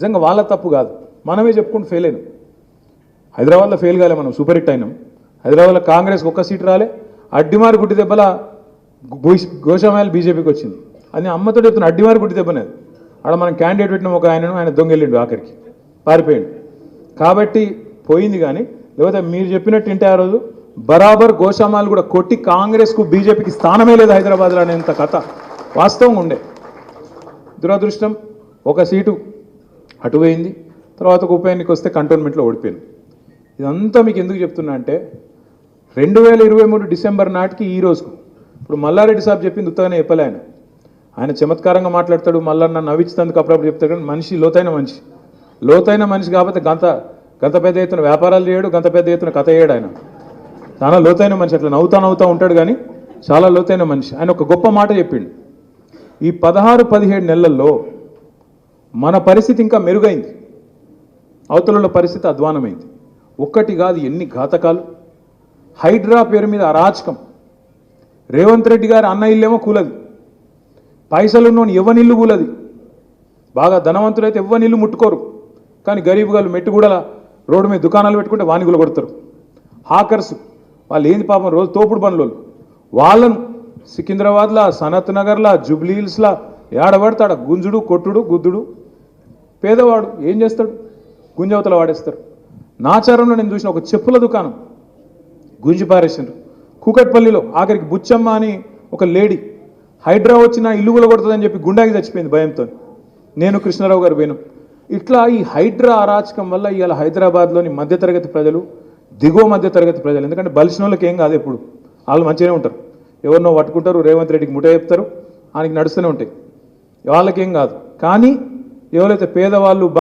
నిజంగా వాళ్ళ తప్పు కాదు, మనమే చెప్పుకుంటూ ఫెయిల్ అయినాం. హైదరాబాద్లో ఫెయిల్ కాలే, మనం సూపర్ హిట్ అయినాం. హైదరాబాద్లో కాంగ్రెస్కి ఒక్క సీటు రాలే, అడ్డిమారి గుడ్డి దెబ్బల గోషామాయలు బీజేపీకి వచ్చింది. అది అమ్మతో చెప్తున్న అడ్డిమారి గుడ్డి దెబ్బనేది. ఆడ మనం క్యాండిడేట్ పెట్టినాం ఒక ఆయన దొంగెళ్ళిండు, ఆఖరికి పారిపోయిండు. కాబట్టి పోయింది. కానీ లేకపోతే మీరు చెప్పినట్టు ఇంటే ఆ రోజు బరాబర్ గోషామాలు కూడా కొట్టి కాంగ్రెస్కు బీజేపీకి స్థానమే లేదు హైదరాబాద్లో అనేంత కథ వాస్తవంగా ఉండే. దురదృష్టం ఒక సీటు అటు పోయింది. తర్వాత ఉప ఎన్నిక వస్తే కంటోన్మెంట్లో ఓడిపోయింది. ఇదంతా మీకు ఎందుకు చెప్తున్నా అంటే 2023 డిసెంబర్ నాటికి ఈ రోజుకు ఇప్పుడు మల్లారెడ్డి సాబ్ చెప్పింది ఉత్తగానే చెప్పలే. ఆయన చమత్కారంగా మాట్లాడతాడు, మల్లన్న నవ్వించుతందుకు అప్పుడప్పుడు చెప్తాడు. కానీ మనిషి లోతైన మనిషి కాబట్టి గంత పెద్ద ఎత్తున వ్యాపారాలు చేయడు, గంత పెద్ద ఎత్తున కథ చేయడు. ఆయన చాలా లోతైన మనిషి, అట్లా నవ్వుతా ఉంటాడు కానీ చాలా లోతైన మనిషి. ఆయన ఒక గొప్ప మాట చెప్పిండు, ఈ 16-17 నెలల్లో మన పరిస్థితి ఇంకా మెరుగైంది, అవతల పరిస్థితి అధ్వానమైంది. ఒక్కటి కాదు ఎన్ని ఘాతకాలు. హైడ్రా పేరు మీద అరాచకం. రేవంత్ రెడ్డి గారి అన్న ఇల్లేమో కూలది, పైసలున్నోని ఎవ్వనిల్లు కూలది. బాగా ధనవంతులైతే ఎవ్వనిల్లు ముట్టుకోరు, కానీ గరీబ్ గారు మెట్టుగూడల రోడ్డు మీద దుకాణాలు పెట్టుకుంటే వాని గుల కొడతారు. హాకర్స్ వాళ్ళు ఏంది పాపం, రోజు తోపుడు బండ్లు వాళ్ళను సికింద్రాబాద్లా, సనత్ నగర్లా, జూబ్లీ హిల్స్లా ఏడబడతాడు గుంజుడు, కొట్టుడు, గుద్దుడు. పేదవాడు ఏం చేస్తాడు, గుంజవతల వాడేస్తారు. నాచారంలో నేను చూసిన ఒక చెప్పుల దుకాణం గుంజి పారేసిండ్రు. కూకట్పల్లిలో ఆఖరికి బుచ్చమ్మ అని ఒక లేడీ హైడ్రా వచ్చిన ఇల్లు కూడా కొడుతుందని చెప్పి గుండాకి చచ్చిపోయింది భయంతో. నేను కృష్ణారావు గారు పోయినాం. ఇట్లా ఈ హైడ్రా అరాచకం వల్ల ఇవాళ హైదరాబాద్లోని మధ్యతరగతి ప్రజలు, దిగువ మధ్యతరగతి ప్రజలు, ఎందుకంటే బలిసిన వాళ్ళకి ఏం కాదు, ఎప్పుడు వాళ్ళు మంచిగానే ఉంటారు. ఎవరినో పట్టుకుంటారు, రేవంత్ రెడ్డికి ముఠ చెప్తారు, ఆయనకి నడుస్తూనే ఉంటాయి, వాళ్ళకేం కాదు. కానీ ఎవరైతే పేదవాళ్ళు